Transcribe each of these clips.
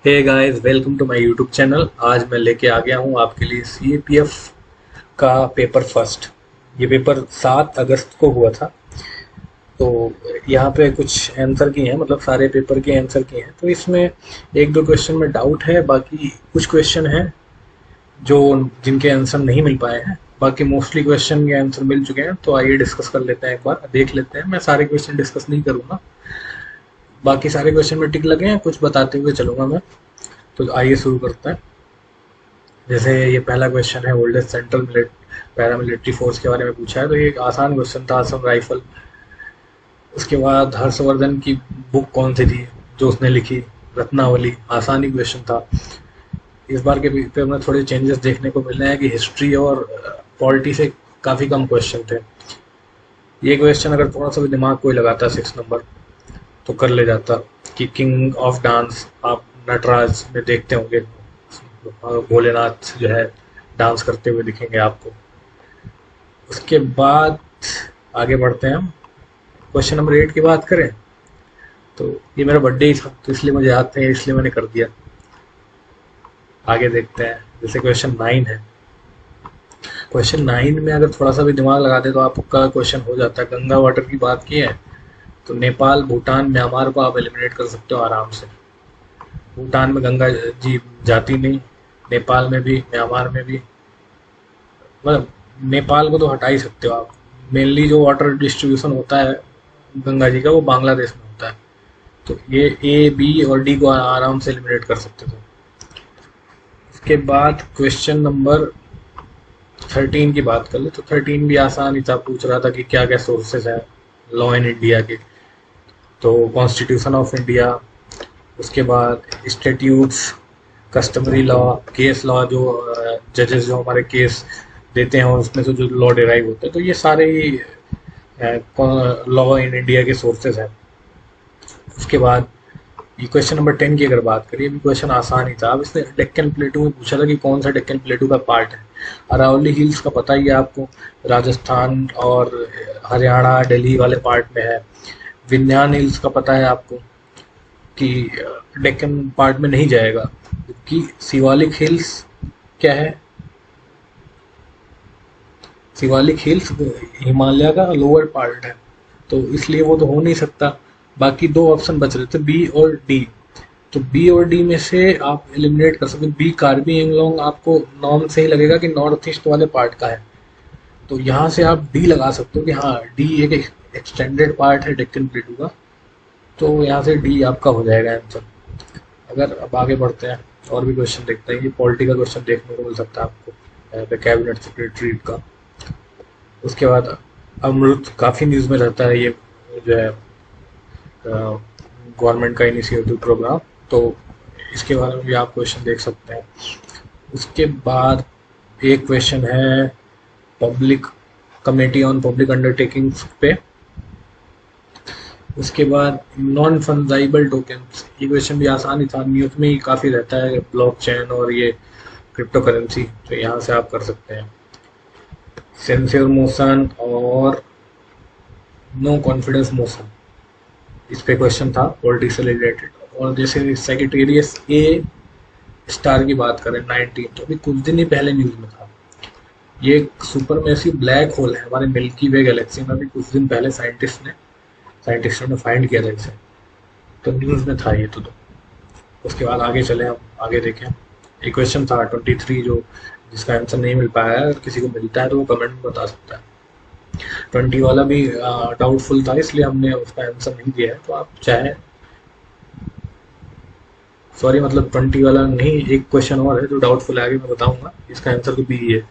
Hey guys, welcome to my YouTube channel. आज मैं लेके आ गया हूँ आपके लिए सीएपीएफ का पेपर फर्स्ट। ये पेपर 7 अगस्त को हुआ था। तो यहाँ पे कुछ आंसर किए हैं, मतलब सारे पेपर के आंसर किए हैं। तो इसमें एक दो क्वेश्चन में डाउट है, बाकी कुछ क्वेश्चन हैं जो जिनके आंसर नहीं मिल पाए हैं। बाकी मोस्टली क्वेश्चन के आंसर मिल चुके हैं। तो आइए डिस्कस कर लेते हैं, एक बार देख लेते हैं। मैं सारे क्वेश्चन डिस्कस नहीं करूँगा, बाकी सारे क्वेश्चन में टिक लगे हैं, कुछ बताते हुए चलूँगा मैं। तो आइए शुरू करते हैं। जैसे ये पहला क्वेश्चन है, ओल्डेस्ट सेंट्रल पैरामिलिट्री फोर्स के बारे में पूछा है। तो ये एक आसान क्वेश्चन था, असम राइफल। उसके बाद हर्षवर्धन की बुक कौन सी थी जो उसने लिखी? रत्नावली। आसानी क्वेश्चन था। इस बार के पेपर में थोड़े चेंजेस देखने को मिल रहे हैं कि हिस्ट्री और पॉलिटी से काफ़ी कम क्वेश्चन थे। ये क्वेश्चन अगर थोड़ा सा भी दिमाग कोई लगाता 6 नंबर तो कर ले जाता। कि किंग ऑफ डांस आप नटराज में देखते होंगे, भोलेनाथ जो है डांस करते हुए दिखेंगे आपको। उसके बाद आगे बढ़ते हैं हम। क्वेश्चन नंबर 8 की बात करें तो ये मेरा बर्थडे ही था, तो इसलिए मुझे याद था, इसलिए मैंने कर दिया। आगे देखते हैं। जैसे क्वेश्चन 9 है। क्वेश्चन 9 में अगर थोड़ा सा भी दिमाग लगा दे तो आपका क्वेश्चन हो जाता है। गंगा वाटर की बात की है तो नेपाल, भूटान, म्यांमार को आप एलिमिनेट कर सकते हो आराम से। भूटान में गंगा जी जाती नहीं, नेपाल में भी, म्यांमार में भी। मतलब नेपाल को तो हटा ही सकते हो आप। मेनली जो वाटर डिस्ट्रीब्यूशन होता है गंगा जी का, वो बांग्लादेश में होता है। तो ये ए, बी और डी को आराम से एलिमिनेट कर सकते थे। इसके बाद क्वेश्चन नंबर 13 की बात कर ले तो 13 भी आसान ही था। पूछ रहा था कि क्या क्या सोर्सेज है लॉ इन इंडिया के। तो कॉन्स्टिट्यूशन ऑफ इंडिया, उसके बाद statutes, customary law, case law, जो जजेस जो हमारे केस देते हैं और उसमें से जो लॉ डिराइव होते हैं। तो ये सारे ही लॉ इन इंडिया के सोर्सेज हैं। उसके बाद ये क्वेश्चन नंबर 10 की अगर बात करिए, भी क्वेश्चन आसान ही था। अब इसने डेक्कन प्लेटू में पूछा था कि कौन सा डेक्कन प्लेटू का पार्ट है। अरावली हिल्स का पता ही है आपको, राजस्थान और हरियाणा, दिल्ली वाले पार्ट में है। विंध्यान हिल्स का पता है आपको कि डेक्कन पार्ट में नहीं जाएगा। जबकि शिवालिक हिल्स क्या है? शिवालिक हिल्स हिमालय का लोअर पार्ट है, तो इसलिए वो तो हो नहीं सकता। बाकी दो ऑप्शन बच रहे थे, बी और डी। तो बी और डी में से आप एलिमिनेट कर सकते हैं। बी, कार्बी एंगलोंग आपको नॉर्म से ही लगेगा कि नॉर्थ ईस्ट वाले पार्ट का है, तो यहाँ से आप डी लगा सकते हो कि हाँ, डी एक एक्सटेंडेड पार्ट है डेक्कन प्लेटू का। तो यहाँ से डी आपका हो जाएगा आंसर। अगर अब आगे बढ़ते हैं और भी क्वेश्चन देखते हैं। ये पॉलिटिकल क्वेश्चन देखने को मिल सकता है आपको, कैबिनेट सेक्रेटरी का। उसके बाद अमृत काफ़ी न्यूज़ में रहता है, ये जो है गवर्नमेंट का इनिशिएटिव प्रोग्राम। तो इसके बारे में भी आप क्वेश्चन देख सकते हैं। उसके बाद एक क्वेश्चन है public committee on public undertakings पे। उसके बाद नॉन फंजाइबल टोकन्स, ये क्वेश्चन भी आसान ही था, न्यूज़ में ही काफ़ी रहता है, ब्लॉकचेन और ये क्रिप्टो करेंसी। तो यहाँ से आप कर सकते हैं। सेंसर मोशन और नो कॉन्फिडेंस मोशन, इस पे क्वेश्चन था पॉलिटिक्स से रिलेटेड। और जैसे सेक्रेटेरियस ए स्टार की बात करें 19, तो अभी कुछ दिन ही पहले न्यूज़ में था। ये एक सुपर मैसिव ब्लैक होल है हमारे मिल्की वे गैलेक्सी में। अभी कुछ दिन पहले साइंटिस्टों ने फाइंड किया था इसे, तो न्यूज़ में था ये तो। उसके बाद आगे चले, हम आगे देखें। एक क्वेश्चन था 23 जो जिसका आंसर नहीं मिल पाया है। अगर किसी को मिलता है तो वो कमेंट में बता सकता है। 20 वाला भी डाउटफुल था, इसलिए हमने उसका आंसर नहीं दिया है। तो आप चाहे, सॉरी, मतलब 20 वाला नहीं, एक क्वेश्चन और है जो डाउटफुल है, आगे मैं बताऊंगा। इसका आंसर तो बी है।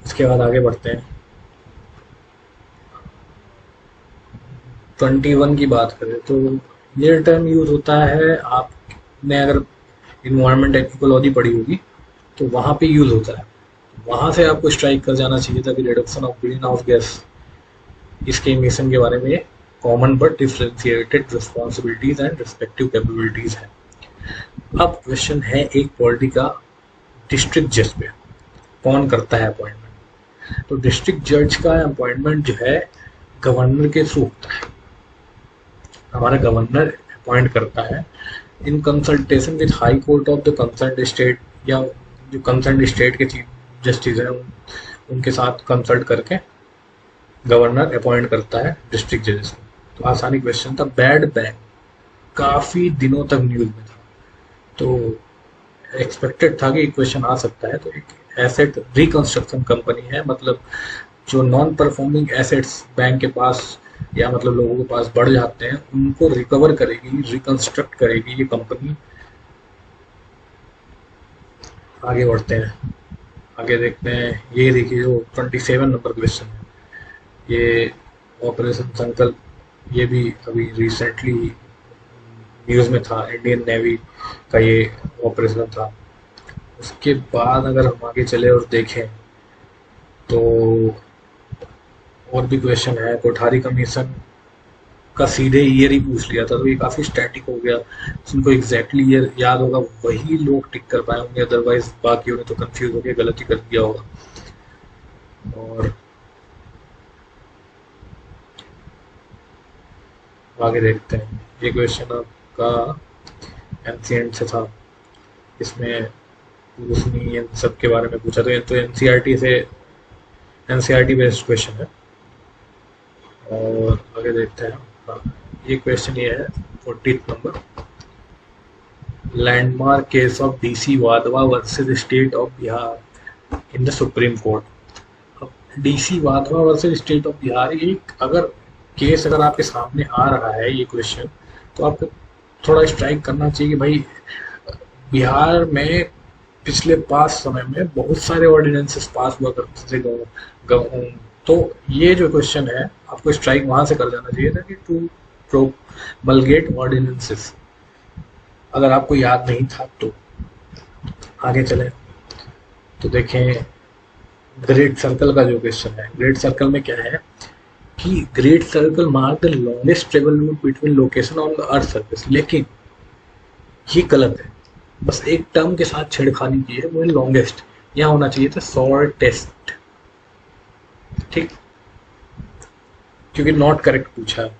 इसके बाद आगे बढ़ते हैं। 21 की बात करें तो ये टर्म यूज होता है, आपने अगर इन्वायरमेंट एंड इकोलॉजी पढ़ी होगी तो वहाँ पे यूज होता है। वहाँ से आपको स्ट्राइक कर जाना चाहिए था कि reduction of green house gas, इसके मिशन के बारे में common but differentiated responsibilities and respective capabilities है। अब क्वेश्चन है एक पॉलिटी का डिस्ट्रिक्ट जज पे, कौन करता है अपॉइंटमेंट? तो डिस्ट्रिक्ट जज का अपॉइंटमेंट जो है गवर्नर के थ्रू होता है। हमारा गवर्नर अपॉइंट करता है। In consultation with high court of the concern state, या जो कंसर्न स्टेट के चीफ जस्टिस हैं उनके साथ कंसल्ट करके गवर्नर अपॉइंट करता है डिस्ट्रिक्ट जजेस को। तो आसानी क्वेश्चन था। बैड बैंक काफ़ी दिनों तक न्यूज़ में था, तो एक्सपेक्टेड था कि क्वेश्चन आ सकता है। तो एक एसेट रिकंस्ट्रक्शन कंपनी है, मतलब जो नॉन परफॉर्मिंग एसेट्स बैंक के पास या मतलब लोगों के पास बढ़ जाते हैं उनको रिकवर करेगी, रिकंस्ट्रक्ट करेगी ये कंपनी। आगे बढ़ते हैं, आगे देखते हैं। ये देखिए जो 27 नंबर क्वेश्चन है, ये ऑपरेशन संकल्प, ये भी अभी रिसेंटली न्यूज़ में था। इंडियन नेवी का ये ऑपरेशन था। उसके बाद अगर हम आगे चले और देखें तो और भी क्वेश्चन है। कोठारी कमीशन का सीधे ईयर ही पूछ लिया था, तो ये काफ़ी स्टैटिक हो गया। जिनको एग्जैक्टली ईयर याद होगा वही लोग टिक कर पाए होंगे, अदरवाइज बाकियों ने तो कंफ्यूज होकर गलती कर दिया होगा। और आगे देखते हैं। ये क्वेश्चन आपका एनसीएंट से था, इसमें उसने इन सब के बारे में पूछा। तो ये तो एनसीईआरटी से, एनसीईआरटी बेस्ड क्वेश्चन है। और आगे देखते हैं। हाँ, ये क्वेश्चन ये है 40th number. Landmark case of DC Wadhwa versus state of Bihar in the Supreme Court. अब DC Wadhwa versus state of Bihar, एक अगर केस अगर आपके सामने आ रहा है ये क्वेश्चन, तो आपको थोड़ा स्ट्राइक करना चाहिए कि भाई बिहार में पिछले पास समय में बहुत सारे ऑर्डिनेंसेस पास हुआ करते थे। तो ये जो क्वेश्चन है आपको स्ट्राइक वहां से कर जाना चाहिए था कि टू प्रोमलगेट ऑर्डिनेंसेस, अगर आपको याद नहीं था तो। आगे चले तो देखें ग्रेट सर्कल का जो क्वेश्चन है। ग्रेट सर्कल में क्या है कि great circle mark the longest travel route between location on the earth surface, लेकिन ये गलत है। बस एक टर्म के साथ छेड़खानी की है, वो है लॉन्गेस्ट। यहाँ होना चाहिए था शॉर्टेस्ट, ठीक, क्योंकि नॉट करेक्ट पूछा है।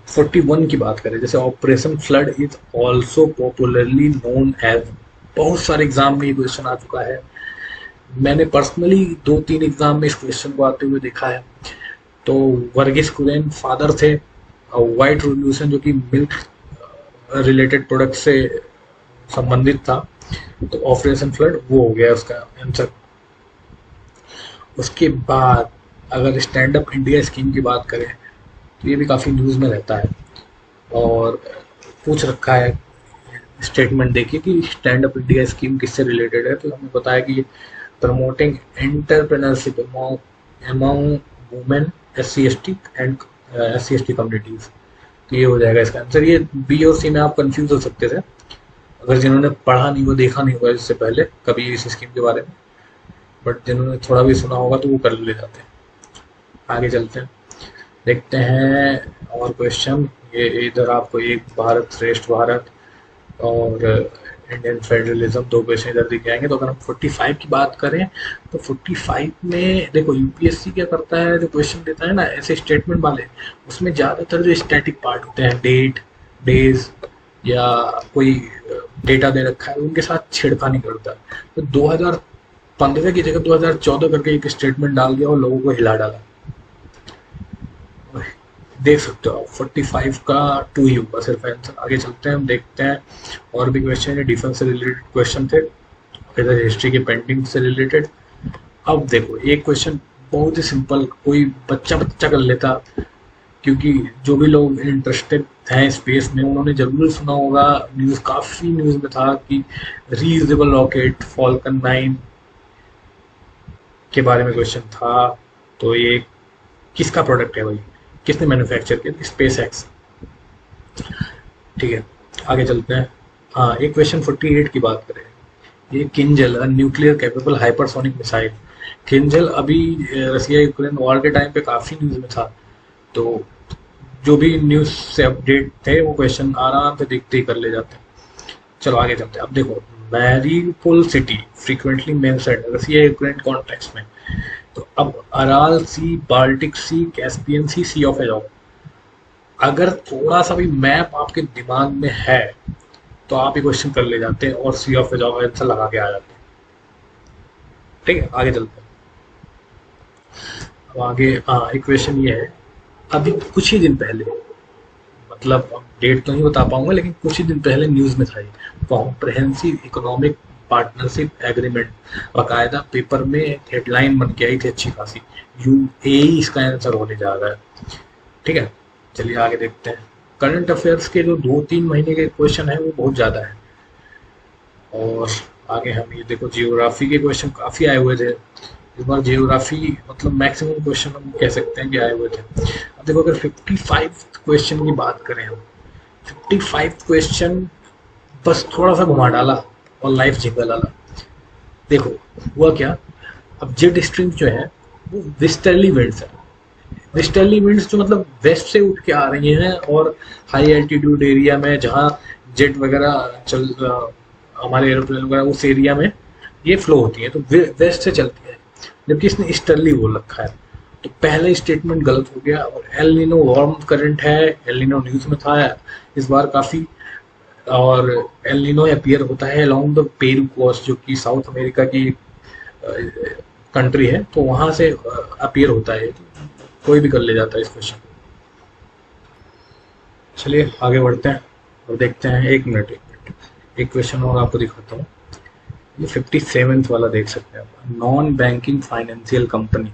41 की बात करें, जैसे operation flood is also popularly known as, बहुत सारे एग्जाम में ये क्वेश्चन आ चुका है। मैंने पर्सनली 2-3 एग्जाम में इस क्वेश्चन को आते हुए देखा है। तो वर्गीस कुरियन फादर थे, व्हाइट रिवॉल्यूशन जो कि मिल्क रिलेटेड प्रोडक्ट से संबंधित था, तो ऑपरेशन फ्लड वो हो गया उसका आंसर। उसके बाद अगर स्टैंड अप इंडिया स्कीम की बात करें तो ये भी काफ़ी न्यूज़ में रहता है, और पूछ रखा है स्टेटमेंट देखिए कि स्टैंड अप इंडिया स्कीम किससे रिलेटेड है। तो हमें बताया कि promoting entrepreneurship among women SC/ST and SC/ST communities. तो ये हो जाएगा इसका आंसर। ये बी और सी में आप कंफ्यूज हो सकते थे अगर जिन्होंने पढ़ा नहीं हुआ, देखा नहीं हुआ इससे पहले कभी इस स्कीम के बारे में, बट जिन्होंने थोड़ा भी सुना होगा तो वो कर ले जाते हैं। आगे चलते हैं, देखते हैं और क्वेश्चन। ये इधर आपको एक भारत श्रेष्ठ भारत और इंडियन फेडरलिज्म, 2 क्वेश्चन इधर दिख जाएंगे। तो अगर हम 45 की बात करें तो 45 में देखो यूपीएससी क्या करता है, जो क्वेश्चन देता है ना ऐसे स्टेटमेंट वाले, उसमें ज़्यादातर जो स्टैटिक पार्ट होते हैं, डेट, डेज या कोई डेटा दे रखा है, उनके साथ छेड़खानी करता है। तो 2015 की जगह 2014 करके एक स्टेटमेंट डाल दिया और लोगों को हिला डाला। देख सकते हो 45 का 2 ही होगा सिर्फ आंसर। आगे चलते हैं, हम देखते हैं और भी क्वेश्चन है। डिफेंस से रिलेटेड क्वेश्चन थे, इधर हिस्ट्री के पेंटिंग से रिलेटेड। अब देखो एक क्वेश्चन बहुत ही सिंपल, कोई बच्चा कर लेता, क्योंकि जो भी लोग इंटरेस्टेड हैं स्पेस में उन्होंने जरूर सुना होगा, न्यूज़ काफ़ी न्यूज़ में था कि रीयूजेबल रॉकेट फॉल्कन 9 के बारे में क्वेश्चन था। तो ये किसका प्रोडक्ट है भाई, किसने मैन्युफैक्चर किया? Space x. ठीक है, आगे चलते हैं। हाँ, एक क्वेश्चन 48 की बात करें, ये Kinjal nuclear capable hypersonic missile. Kinjal अभी रसिया यूक्रेन वॉर के टाइम पे काफ़ी न्यूज़ में था, तो जो भी न्यूज़ से अपडेट थे वो क्वेश्चन आराम से देखते ही कर ले जाते हैं। चलो आगे चलते हैं। अब देखो Mariupol city frequently mentioned Russia Ukraine context में। तो अब Aral Sea, Baltic Sea, Caspian Sea, Sea of Azov, अगर थोड़ा सा भी मैप आपके दिमाग में है तो आप ये क्वेश्चन कर ले जाते हैं और सी ऑफ जॉब आंसर लगा के आ जाते हैं। ठीक है, आगे चलते हैं। अब आगे एक क्वेश्चन ये है, अभी कुछ ही दिन पहले, मतलब अब डेट तो नहीं बता पाऊंगा, लेकिन कुछ ही दिन पहले न्यूज में था ये, कॉम्प्रहेंसिव इकोनॉमिक पार्टनरशिप एग्रीमेंट, बाकायदा पेपर में हेडलाइन बन के आई थी अच्छी खासी, यूएई इसका आंसर होने जा रहा है। ठीक है, चलिए आगे देखते हैं। करंट अफेयर्स के जो 2-3 महीने के क्वेश्चन है वो बहुत ज़्यादा है। और आगे हम ये देखो, जियोग्राफी के क्वेश्चन काफ़ी आए हुए थे इस बार। जियोग्राफी मतलब मैक्सिमम क्वेश्चन हम कह सकते हैं कि आए हुए थे। अब देखो, अगर 55 क्वेश्चन की बात करें हम, 55 क्वेश्चन बस थोड़ा सा घुमा डाला और लाइफ जिंगल डाला। देखो हुआ क्या, अब जेट स्ट्रीम जो है वो वेस्टर्ली विंड्स है। वेस्टर्ली विंड्स जो मतलब वेस्ट से उठ के आ रही हैं और हाई एल्टीट्यूड एरिया में जहाँ जेट वगैरह हमारे एरोप्लेन वगैरह उस एरिया में ये फ्लो होती है, तो वेस्ट से चलती है, जबकि इसने ईस्टर्ली बोल रखा है। तो पहले स्टेटमेंट गलत हो गया। और एल नीनो वार्म करंट है, एल नीनो न्यूज में था इस बार काफी। और एल नीनो अपीयर होता है अलोंग द पेरू कोस्ट, जो कि साउथ अमेरिका की कंट्री है, तो वहां से अपीयर होता है। तो कोई भी कर ले जाता है इस क्वेश्चन। चलिए आगे बढ़ते हैं और देखते हैं। एक मिनट एक क्वेश्चन और आपको दिखाता हूँ। ये 57th वाला देख सकते हैं आप, नॉन बैंकिंग फाइनेंशियल कंपनी।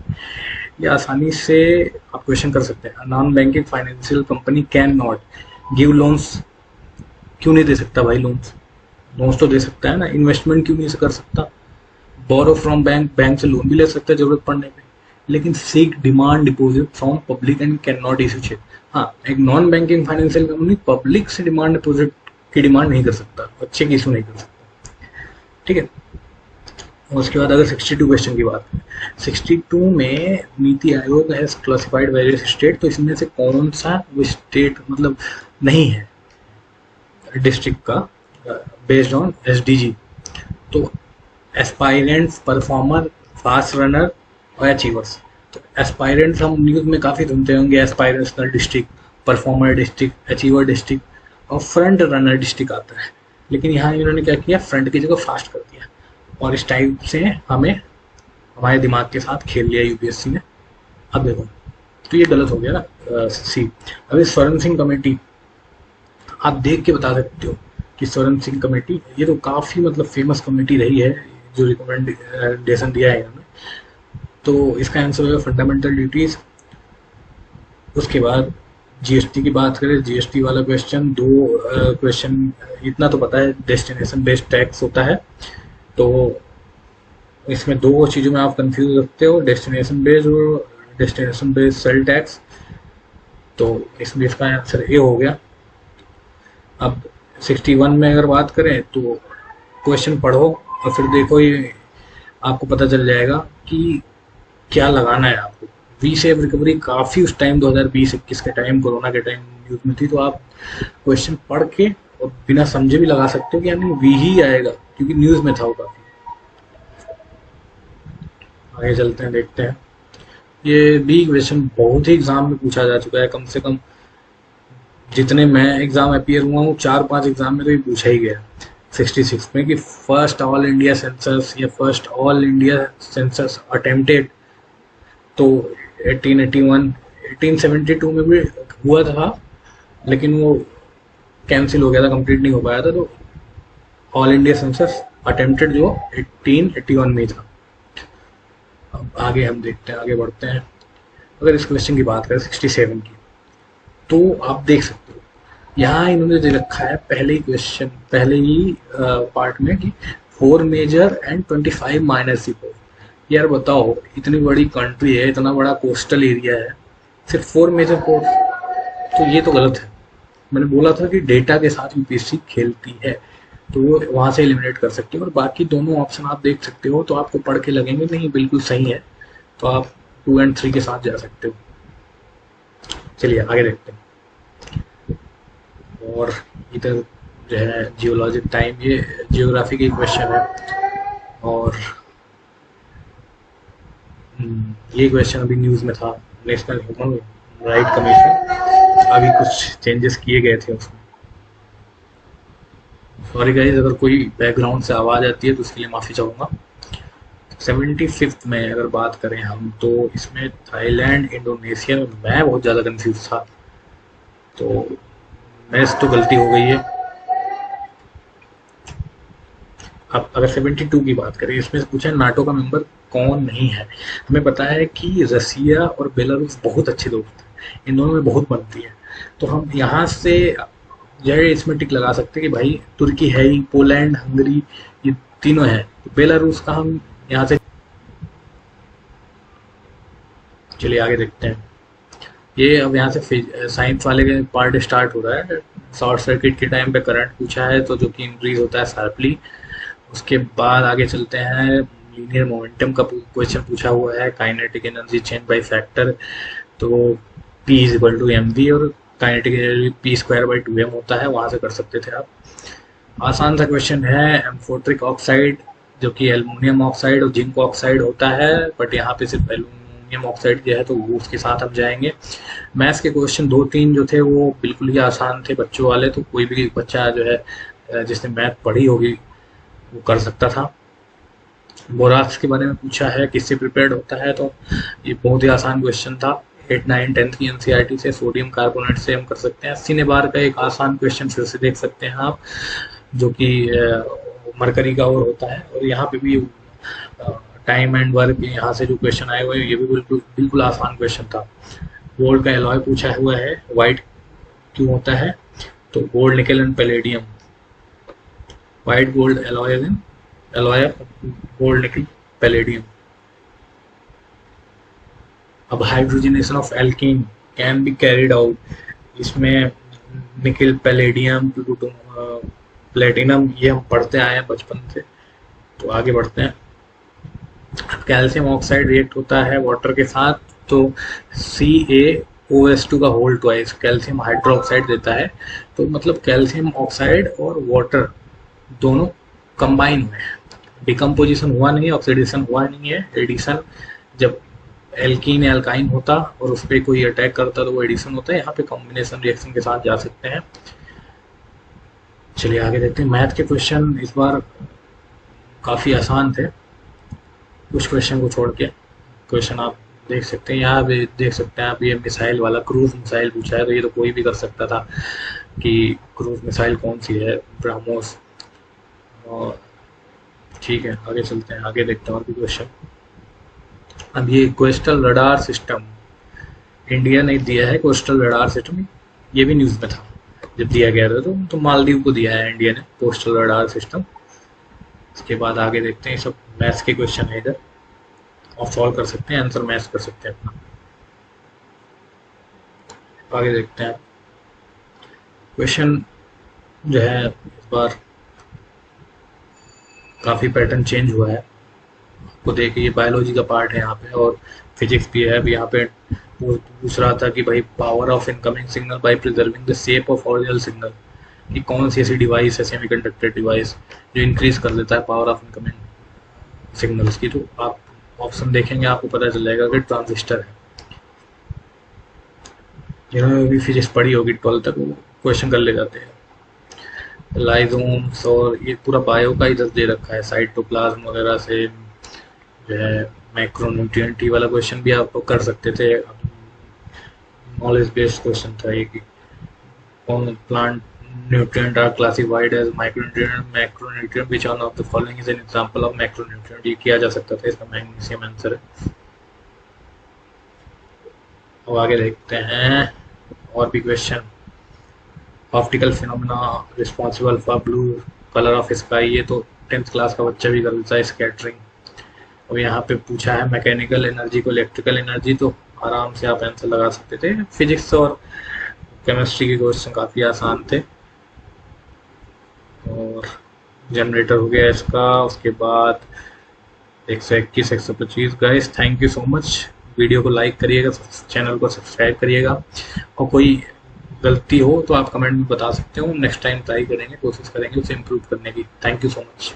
ये आसानी से आप क्वेश्चन कर सकते हैं। Non banking financial company can not give loans. क्यों नहीं दे सकता भाई लोन्स? लोन्स तो दे सकता है ना। इन्वेस्टमेंट क्यों नहीं कर सकता? बोरो फ्रॉम बैंक, बैंक से लोन भी ले सकता है जरूरत पड़ने पे। लेकिन seek demand deposit from public and can not issue cheque. हाँ, एक non banking financial company public से डिमांड डिपॉजिट की डिमांड नहीं कर सकता, चेक इशू नहीं कर सकता। ठीक है, उसके बाद अगर 62 क्वेश्चन की बात करें, 62 में NITI Aayog has classified various state, तो इसमें से कौन सा वो स्टेट मतलब नहीं है डिस्ट्रिक्ट का बेस्ड ऑन एसडीजी? तो एस्पायरेंट्स, परफॉर्मर, फास्ट रनर और अचीवर्स। तो एस्पायरेंट्स हम न्यूज में काफी सुनते होंगे, aspirational district, performer district, achiever district और फ्रंट रनर डिस्ट्रिक्ट आता है। लेकिन यहाँ इन्होंने क्या किया, फ्रंट की जगह फास्ट कर दिया और इस टाइप से हमें हमारे दिमाग के साथ खेल लिया यूपीएससी ने। अब देखो, तो ये गलत हो गया ना सी। अभी स्वर्ण सिंह कमेटी आप देख के बता सकते हो कि स्वर्ण सिंह कमेटी ये तो काफी मतलब फेमस कमेटी रही है जो रिकमेंडेशन दिया है इन्होंने। तो इसका आंसर होगा फंडामेंटल ड्यूटीज। उसके बाद जीएसटी की बात करें, जीएसटी वाला क्वेश्चन, दो क्वेश्चन इतना तो पता है, डेस्टिनेशन बेस्ड टैक्स होता है। तो इसमें दो चीज़ों में आप कंफ्यूज रखते हो, डेस्टिनेशन बेस्ड और डेस्टिनेशन बेस्ड सेल टैक्स। तो इसमें इसका आंसर ए हो गया। अब 61 में अगर बात करें तो क्वेश्चन पढ़ो और फिर देखो, ये आपको पता चल जाएगा कि क्या लगाना है आपको। वी सेव रिकवरी काफ़ी उस टाइम 2020-21 के टाइम, कोरोना के टाइम न्यूज़ में थी। तो आप क्वेश्चन पढ़ के और बिना समझे भी लगा सकते हो कि यानी वी ही आएगा, क्योंकि न्यूज़ में था वो काफ़ी। आगे चलते हैं, देखते हैं। ये भी क्वेश्चन बहुत ही एग्जाम में पूछा जा चुका है। कम से कम जितने मैं एग्जाम अपीयर हुआ हूँ, 4-5 एग्जाम में तो ये पूछा ही गया 66 में कि फर्स्ट ऑल इंडिया सेंसस या first all India census attempted. तो 1881 1872 में भी हुआ था, लेकिन वो कैंसिल हो गया था, कंप्लीट नहीं हो पाया था। तो ऑल इंडिया सेंसस अटेम्प्टेड जो 1881 में था। अब आगे हम देखते हैं, आगे बढ़ते हैं। अगर इस क्वेश्चन की बात करें 67 की, तो आप देख सकते हो यहाँ इन्होंने दे रखा है पहले ही क्वेश्चन, पहले ही पार्ट में कि 4 major and 25 minor sea port. यार बताओ, इतनी बड़ी कंट्री है, इतना बड़ा कोस्टल एरिया है, सिर्फ 4 मेजर पोर्ट? तो ये तो गलत है। मैंने बोला था कि डेटा के साथ यूपीएससी खेलती है, तो वो वहाँ से एलिमिनेट कर सकते हो। और बाकी दोनों ऑप्शन आप देख सकते हो, तो आपको पढ़ के लगेंगे नहीं बिल्कुल सही है, तो आप 2 और 3 के साथ जा सकते हो। चलिए आगे देखते हैं। और इधर जो है जियोलॉजिक टाइम, ये जियोग्राफी की क्वेश्चन है। और ये क्वेश्चन अभी न्यूज़ में था, नेशनल ह्यूमन राइट कमीशन, अभी कुछ चेंजेस किए गए थे उसमें। सॉरी गाइज, अगर कोई बैकग्राउंड से आवाज़ आती है तो उसके लिए माफ़ी चाहूँगा। 75th में अगर बात करें हम, तो इसमें थाईलैंड, इंडोनेशिया में मैं बहुत ज़्यादा कंफ्यूज था, तो मैच तो गलती हो गई है। अब अगर 72 की बात करें, इसमें से पूछा है नाटो का मेंबर कौन नहीं है। हमें पता है कि रसिया और बेलारूस बहुत अच्छे दोस्त हैं, इन दोनों में बहुत बनती है, तो हम यहाँ से यह इसमें टिक लगा सकते हैं कि भाई तुर्की है ही, पोलैंड, हंगरी, ये तीनों हैं, तो बेलारूस का हम यहाँ से। चलिए आगे देखते हैं। ये अब यहाँ से साइंस वाले के पार्ट स्टार्ट हो रहा है। शॉर्ट सर्किट के टाइम पे करंट पूछा है, तो जो कि इंक्रीज होता है शार्पली। उसके बाद आगे चलते हैं, लीनियर मोमेंटम का क्वेश्चन पूछा हुआ है, kinetic energy change by factor, तो P is equal to mv, और काइनेटिक एनर्जी p²/2m होता है, वहां से कर सकते थे आप। आसान सा क्वेश्चन है, एम्फोट्रिक ऑक्साइड जो कि एल्युमिनियम ऑक्साइड और जिंक ऑक्साइड होता है, बट यहाँ पे सिर्फ एल्युमिनियम ऑक्साइड जो है तो वो उसके साथ हम जाएंगे। मैथ्स के क्वेश्चन 2-3 जो थे वो बिल्कुल ही आसान थे बच्चों वाले, तो कोई भी बच्चा जो है जिसने मैथ पढ़ी होगी वो कर सकता था। बोराक्स के बारे में पूछा है, किससे प्रिपेयर्ड होता है, तो ये बहुत ही आसान क्वेश्चन था। 8, 9, 10 की एनसीईआरटी से सोडियम कार्बोनेट से हम कर सकते हैं। 80 बार का एक आसान क्वेश्चन फिर से देख सकते हैं आप, जो कि मरकरी का और होता है, और यहाँ पे भी टाइम एंड वर्क यहाँ से जो क्वेश्चन आए हुए ये भी बिल्कुल बिल्कुल आसान क्वेश्चन था। गोल्ड का एलॉय पूछा हुआ है, वाइट क्यों होता है, तो गोल्ड, निकल and palladium. White gold alloy gold, निकल, पैलेडियम। अब hydrogenation of alkene can be carried out, इसमें निकल, पैलेडियम, प्लेटिनम, ये हम पढ़ते आए हैं बचपन से। तो आगे बढ़ते हैं। कैल्शियम ऑक्साइड रिएक्ट होता है वाटर के साथ, तो CaOH2 का होल ट्वाइस कैल्शियम हाइड्रोक्साइड देता है, तो मतलब कैल्शियम ऑक्साइड और वाटर दोनों कंबाइन हुए हैं, डिकम्पोजिशन हुआ नहीं, ऑक्सीडेशन हुआ नहीं है, एडिशन। जब एल्कीन या एल्काइन होता और उस पर कोई अटैक करता तो वो एडिशन होता है, यहाँ पे कॉम्बिनेशन रिएक्शन के साथ जा सकते हैं। चलिए आगे देखते हैं। मैथ के क्वेश्चन इस बार काफ़ी आसान थे, कुछ क्वेश्चन को छोड़ के। क्वेश्चन आप देख सकते हैं, यहाँ पे देख सकते हैं आप, ये मिसाइल वाला क्रूज मिसाइल पूछा है, तो ये तो कोई भी कर सकता था कि क्रूज मिसाइल कौन सी है, ब्रह्मोस। और ठीक है आगे चलते हैं, आगे देखते हैं और भी क्वेश्चन। अब ये कोस्टल रडार सिस्टम इंडिया ने दिया है, कोस्टल रडार सिस्टम, ये भी न्यूज़ में था जब दिया गया था, तो मालदीव को दिया है इंडिया ने कोस्टल रडार सिस्टम। इसके बाद आगे देखते हैं, सब मैथ्स के क्वेश्चन है इधर, और सॉल्व कर सकते हैं, आंसर मैच कर सकते हैं अपना। आगे देखते हैं क्वेश्चन जो है, इस बार काफ़ी पैटर्न चेंज हुआ है, आपको देखिए ये बायोलॉजी का पार्ट है यहाँ पे, और फिजिक्स भी है। अभी यहाँ पे वो पूछ रहा था कि भाई power of incoming signal by preserving the shape of original signal, कि कौन सी ऐसी डिवाइस है, सेमीकंडक्टर डिवाइस, जो इंक्रीज कर देता है पावर ऑफ इनकमिंग सिग्नल्स की। तो आप ऑप्शन देखेंगे आपको पता चल जाएगा कि ट्रांजिस्टर है। जिन्होंने भी फिजिक्स पढ़ी होगी 12 तक, वो क्वेश्चन कर ले जाते हैं। लाइजोम्स और ये पूरा बायो का इधर दे रखा है, साइटोप्लाज्म वगैरह से जो है, मैक्रोन्यूट्रिएंट वाला क्वेश्चन भी आप कर सकते थे, नॉलेज बेस्ड क्वेश्चन था ये कि कौन plant nutrient are classified as micronutrient, macronutrient, which one of the following is an example of macronutrient, ये किया जा सकता था, इसका मैग्नीशियम आंसर है। अब आगे देखते हैं और भी question. Optical phenomena responsible for blue colour of sky, ये तो 10th क्लास का बच्चा भी कर देता है, स्कैटरिंग। अब यहाँ पे पूछा है मैकेनिकल एनर्जी को इलेक्ट्रिकल एनर्जी, तो आराम से आप आंसर लगा सकते थे। फिजिक्स और केमिस्ट्री के क्वेश्चन काफ़ी आसान थे। और जनरेटर हो गया इसका, उसके बाद 121, 125। Guys thank you so much, video को लाइक करिएगा, चैनल को सब्सक्राइब करिएगा, और कोई गलती हो तो आप कमेंट में बता सकते हो, नेक्स्ट टाइम ट्राई करेंगे, कोशिश करेंगे उसे इम्प्रूव करने की। Thank you so much.